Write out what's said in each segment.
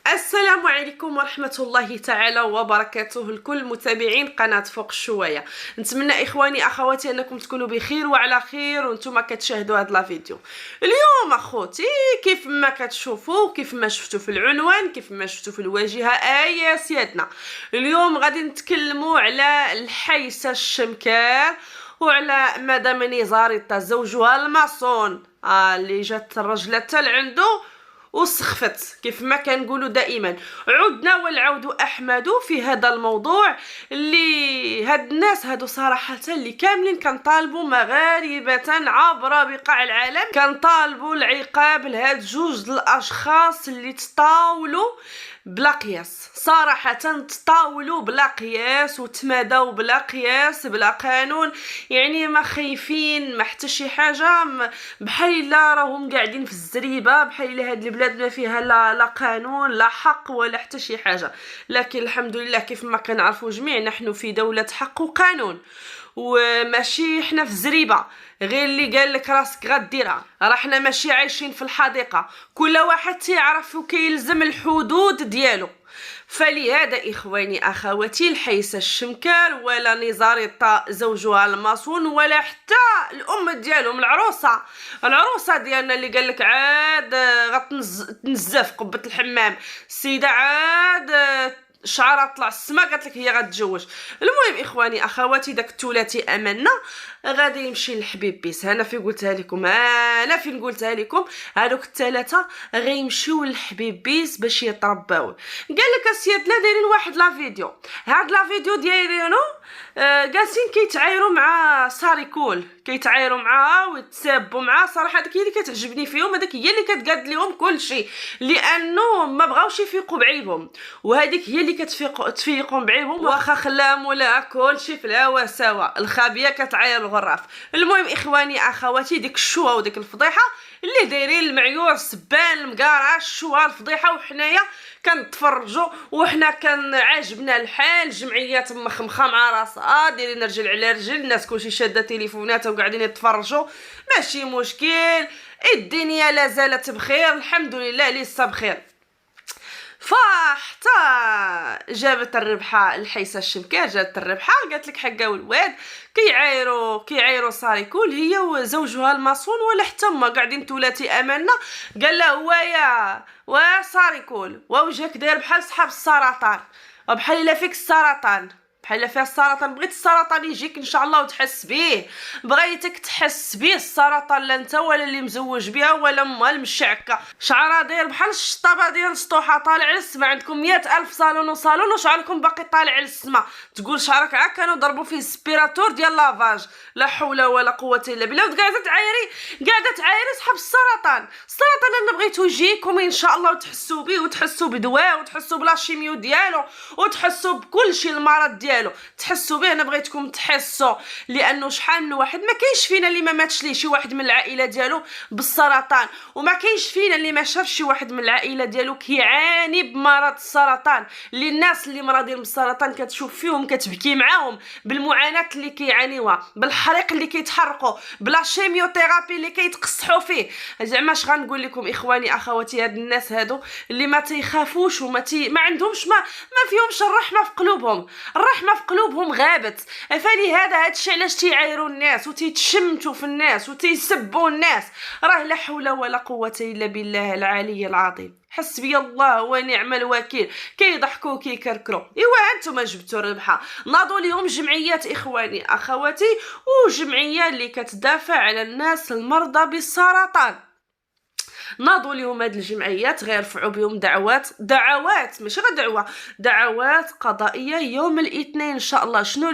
السلام عليكم ورحمة الله تعالى وبركاته لكل متابعين قناة فوق الشوية. نتمنى إخواني أخواتي أنكم تكونوا بخير وعلى خير وانتم كتشاهدوا هذا الفيديو. اليوم أخوتي كيف ما كتشوفوا، كيف ما شفتوا في العنوان، كيف ما شفتوا في الواجهة، يا سيادنا اليوم غادي نتكلموا على الحيسة الشمكار وعلى مدام نزاريطة زوجها الماسون اللي جات الرجلة حتى لعندو وسخفت كيف ما كنقولوا دائما. عدنا والعود احمد في هذا الموضوع اللي هاد الناس هادو صراحه اللي كاملين كنطالبوا مغاربه عبر بقاع العالم، كنطالبوا العقاب لهاد جوج الاشخاص اللي تطاولوا بلا قياس. صراحه تطاولوا بلا قياس وتمادوا بلا قياس بلا قانون، يعني ما خايفين ما حتى شي حاجه، بحال الا راهم قاعدين في الزريبه، بحال الا هاد البلاد ما فيها لا قانون لا حق ولا حتى شي حاجه. لكن الحمد لله كيف ما كنعرفوا جميع نحن في دوله حق وقانون، وماشي حنا في الزريبه غير اللي قال لك راسك غديرها. راه حنا ماشي عايشين في الحديقه، كل واحد تيعرف وكيلزم الحدود ديالو. فلهذا إخواني أخواتي الحيسة الشمكار ولا نزاريطة زوجها الماسون ولا حتى الأم ديالهم العروسة ديالنا اللي قالك عاد غتنزف قبة الحمام، السيدة عاد شعرها طلع السما قالت لك هي غتتزوج. المهم اخواني اخواتي داك الثلاثي امنا غادي يمشي للحبيب بيس. انا في قلتها لكم هذوك الثلاثه غيمشيو للحبيب بيس باش يترباو. قال لك السياد لا دايرين واحد لا فيديو، هاد لا فيديو دايرينو جالسين كيتعايروا مع ساريكول، كيتعايروا معاها ويتسابوا معاها. صراحه داك هي اللي كتعجبني فيهم، هذاك هي اللي كتقاد لهم كل شيء لانه ما بغاوش يفيقوا بعيبهم، وهذيك هي اللي تفيقهم بعيبهم. واخا خلام ولا كل شيء في الهوا سوا، الخابيه كتعاير الغراف. المهم اخواني اخواتي ديك الشوه وديك الفضيحه اللي دايرين المعيور السبان المقارعه الشوه الفضيحه، وحنايا كنتفرجوا وحنا كان عاجبنا الحال. جمعيات مخمخه مع راسها دايرين رجل على رجل، الناس كلشي شاده تليفوناتها وقاعدين يتفرجوا، ماشي مشكل، الدنيا لا زالت بخير الحمد لله لسه بخير. فحتى جابت الربحه الحيسه الشمكار، جابت الربحه قالت لك حقا والواد كيعايروا ساريكول هي وزوجها الماسون، ولا حتى هما قاعدين ثلاثي اماننا. قال له هو يا ساريكول وجهك داير بحال صحاب السرطان، وبحال الا فيك السرطان، بحال فيها السرطان. بغيت السرطان يجيك ان شاء الله وتحس به، بغيتك تحس به السرطان، لا انت ولا اللي مزوج بها ولا امها المشعكه. شعرها داير بحال الشطابه ديال السطوحه طالع للسما. عندكم 100,000 صالون وشعركم باقي طالع للسما، تقول شعرك عا كانوا ضربوا فيه سبيراتور ديال لافاج. لا حول ولا قوه الا بالله. وقاعده تعايري صحاب السرطان انا بغيتو يجيكم ان شاء الله وتحسوا به وتحسوا بدواء وتحسوا بلا شيميو ديالو وتحسوا بكل شيء المرض ديالو تحسوا به. انا بغيتكم تحسوا لانه شحال من واحد ما كاينش فينا اللي ما ماتش ليه شي واحد من العائله ديالو بالسرطان، وما كاينش فينا اللي ما شافش شي واحد من العائله ديالو كيعاني بمرض السرطان. اللي الناس اللي مرضين بالسرطان كتشوف فيهم كتبكي معاهم بالمعاناه اللي كيعانيوها، بالحريق اللي كيتحرقوا، بلا شيميوثيرابي اللي كيتقصحوا فيه. زعما اش غنقول لكم اخواني اخواتي، هاد الناس هادو اللي ما تيخافوش ما عندهمش ما فيهمش الرحمه في قلوبهم، الرحمه في قلوبهم غابت. فلهذا هادشي علاش تيعايروا الناس وتيتشمتوا في الناس وتيسبوا الناس. راه لا حول ولا قوه الا بالله العلي العظيم. حسبي الله ونعم الوكيل. كيضحكوا كيكركروا. ايوا انتم جبتوا الربحه، ناضوا لهم جمعيات اخواني اخواتي وجمعيه اللي كتدافع على الناس المرضى بالسرطان، ناضوا لهم هاد الجمعيات غيرفعوا بهم دعوات ماشي غير دعوات قضائيه يوم الاثنين ان شاء الله. شنو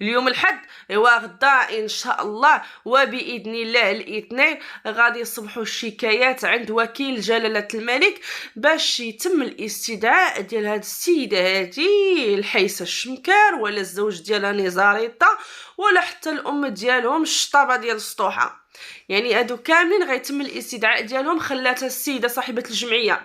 اليوم الحد، ايوا غدا ان شاء الله وباذن الله الاثنين غادي يصبحوا الشكايات عند وكيل جلاله الملك باش يتم الاستدعاء ديال هاد السيده هادي الحيسه الشمكار ولا الزوج ديالها نزاريطه ولا حتى الام ديالهم الشطابه ديال السطوحه. يعني هادو كاملين غيتم الاستدعاء ديالهم. خلاتها السيده صاحبه الجمعيه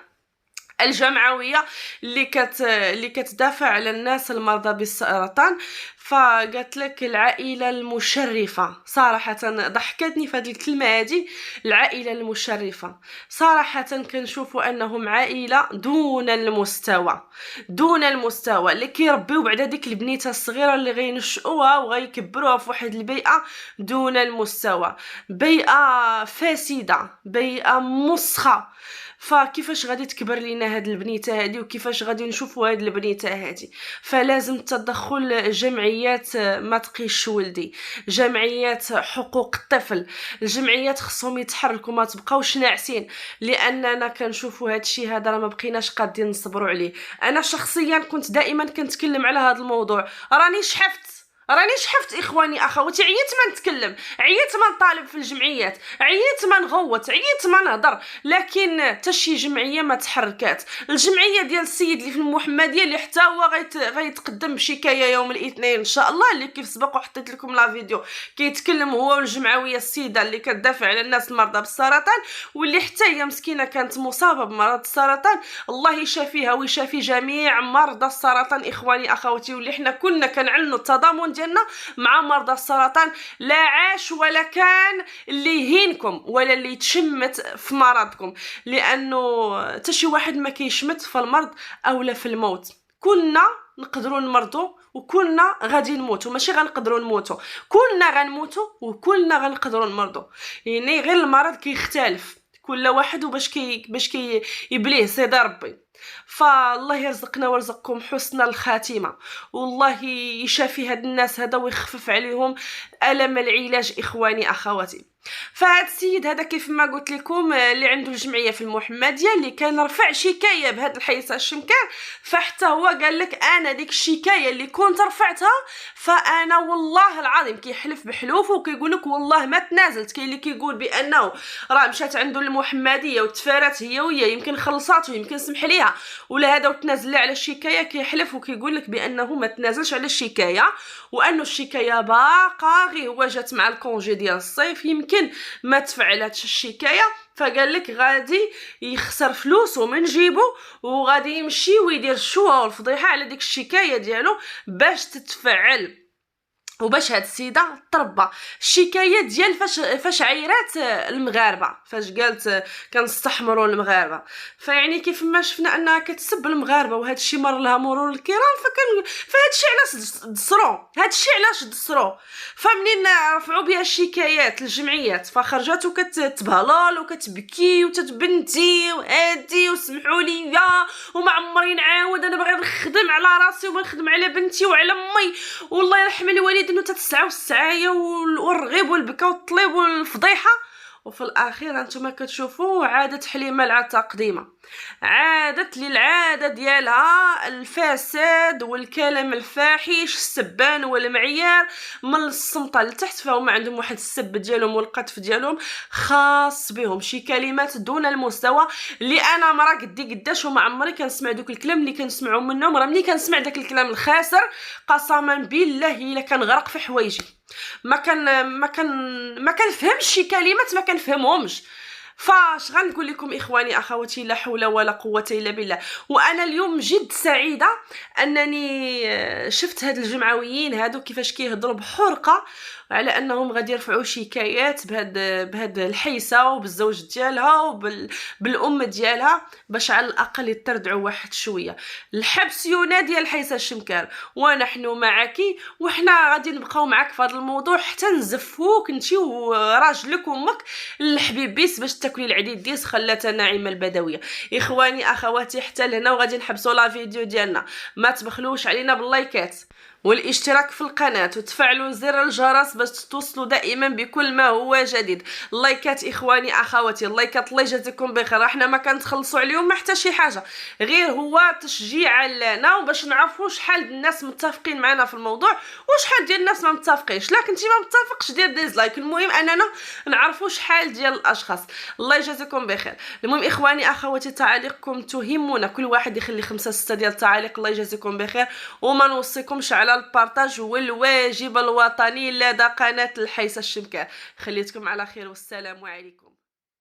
الجمعويه اللي كتدافع على الناس المرضى بالسرطان. فقالت لك العائله المشرفه، صراحه ضحكتني في هذه الكلمه هذه، العائله المشرفه. صراحه كنشوفوا انهم عائله دون المستوى، دون المستوى، اللي كيربيو بعدا ديك البنيته الصغيره اللي غينشئوها وغيكبروها في واحد البيئه دون المستوى، بيئه فاسده، بيئه مسخه. فكيفاش غادي تكبر لينا هاد البنيته هادي، وكيفاش غادي نشوفوا هاد البنيته هادي؟ فلازم تدخل جمعيات، ما تقيش ولدي، جمعيات حقوق الطفل، الجمعيات خصهم يتحركوا، ما تبقاوش ناعسين، لاننا كنشوفوا هاد الشيء هذا راه ما بقيناش قادين نصبروا عليه. انا شخصيا كنت دائما كنتكلم على هذا الموضوع، راني شحفت اخواني اخواتي، عييت ما نتكلم، عييت ما نطالب في الجمعيات، عييت ما نغوت، عييت ما نهضر، لكن حتى شي جمعيه ما تحركات. الجمعيه ديال السيد اللي في المحمديه اللي حتى هو غيتقدم بشكايه يوم الاثنين ان شاء الله، اللي كيف سبق وحطيت لكم لا فيديو كيتكلم هو والجمعويه السيده اللي كتدافع على الناس المرضى بالسرطان، واللي حتى هي مسكينه كانت مصابه بمرض السرطان. الله يشافيها ويشافي جميع مرضى السرطان اخواني اخواتي، واللي حنا كنا كنعلنوا التضامن ديالنا مع مرضى السرطان. لا عاش ولا كان اللي يهينكم ولا اللي يتشمت في مرضكم، لانه حتى شي واحد ما كيشمت في المرض اولا في الموت. كلنا نقدروا نمرضوا وكلنا غادي نموتوا، ماشي غنقدروا نموتوا، كلنا غنموتوا وكلنا غنقدروا نمرضوا، يعني غير المرض كيختلف كل واحد وباش يبليه سيدي ربي. فالله يرزقنا ويرزقكم حسن الخاتمه، والله يشافي هاد الناس هذا ويخفف عليهم الم العلاج اخواني اخواتي. فهاد السيد هذا كيف ما قلت لكم اللي عنده الجمعيه في المحمديه اللي كان رفع شكايه بهاد الحيصه الشمكان، فحتى هو قال لك انا ديك الشكايه اللي كنت رفعتها فانا والله العظيم كيحلف بحلوفه وكيقول لك والله ما تنازلت. كاين اللي كيقول بانه راه مشات عنده المحمديه وتفارات هي وهي، يمكن خلصاته يمكن سمح ليها ولا هذا وتنازل على الشكايه، كيحلف وكيقول لك بانه ما تنازلش على الشكايه، وانه الشكايه باقا غير هو جات مع الكونجي ديال الصيف يمكن ما تفعلاتش الشكايه. فقال لك غادي يخسر فلوسه من جيبه وغادي يمشي ويدير الشوهه والفضيحه على ديك الشكايه ديالو باش تتفعل، وباش هاد السيده تربى. الشكايه ديال فاش عيرات المغاربه، فاش قالت كنستحمروا المغاربه، فيعني كيف ما شفنا انها كتسب المغاربه وهذا الشيء مر لها مرور الكرام، فهاد الشيء علاش دسرو. فمنين رفعوا بها الشكايات للجمعيات فخرجات وكتبهلل وكتبكي وتتبنتي وهادي وسمحوا لي وما عمري نعاود، انا باغي نخدم على راسي وما نخدم على بنتي وعلى امي، والله يرحم الوالد انه تتسعى والسعايه والرغيب والبكا والطليب والفضيحه. وفي الاخير انتم كتشوفوا عادت حليمه العتاق ديما، عادت للعاده ديالها الفساد والكلام الفاحش السبان والمعيار من الصمطه لتحت. فهم عندهم واحد السب ديالهم والقذف ديالهم خاص بهم، شي كلمات دون المستوى اللي انا مرا قداش وما عمري كنسمع دوك الكلام اللي كنسمعوا منهم. راه ملي كنسمع داك الكلام الخاسر قسما بالله الا كنغرق في حوايجي، ما كنفهمش شي كلمات ما كنفهمهمش. فاش غنقول لكم اخواني اخواتي، لا حول ولا قوه الا بالله. وانا اليوم جد سعيده انني شفت هاد الجمعويين هادو كيفاش كيهضروا بحرقه على انهم غادي يرفعوا شكايات بهاد الحيسه وبالزوج ديالها وبالام ديالها باش على الاقل يتردعوا واحد شويه. الحبس ينادي الحيسه الشمكار ونحن معك، وحنا غادي نبقاو معك في هذا الموضوع حتى نزفوك انتي وراجلك وامك الحبيبيس باش تاكلي العديد ديس خلاتها ناعمه البدويه. اخواني اخواتي حتى لهنا وغادي نحبسوا لا فيديو ديالنا، ما تبخلوش علينا باللايكات والاشتراك في القناة وتفعلوا زر الجرس باش توصلوا دائما بكل ما هو جديد. اللايكات اخواني اخواتي، اللايكات الله يجازيكم بخير، احنا ما كنتخلصوا عليهم ما حتى شي حاجه، غير هو تشجيع لنا وباش نعرفوا شحال الناس متفقين معنا في الموضوع وشحال ديال الناس ما متفقينش. لا كنتي ما متفقش دير ديزلايك، المهم اننا نعرفوا شحال ديال الاشخاص. الله يجازيكم بخير. المهم اخواني اخواتي تعاليقكم تهمنا، كل واحد يخلي 5 6 ديال التعاليق، الله يجازيكم بخير. وما نوصيكمش على البارطاج والواجب الوطني لدى قناة الحيسة الشمكان. خليتكم على خير والسلام عليكم.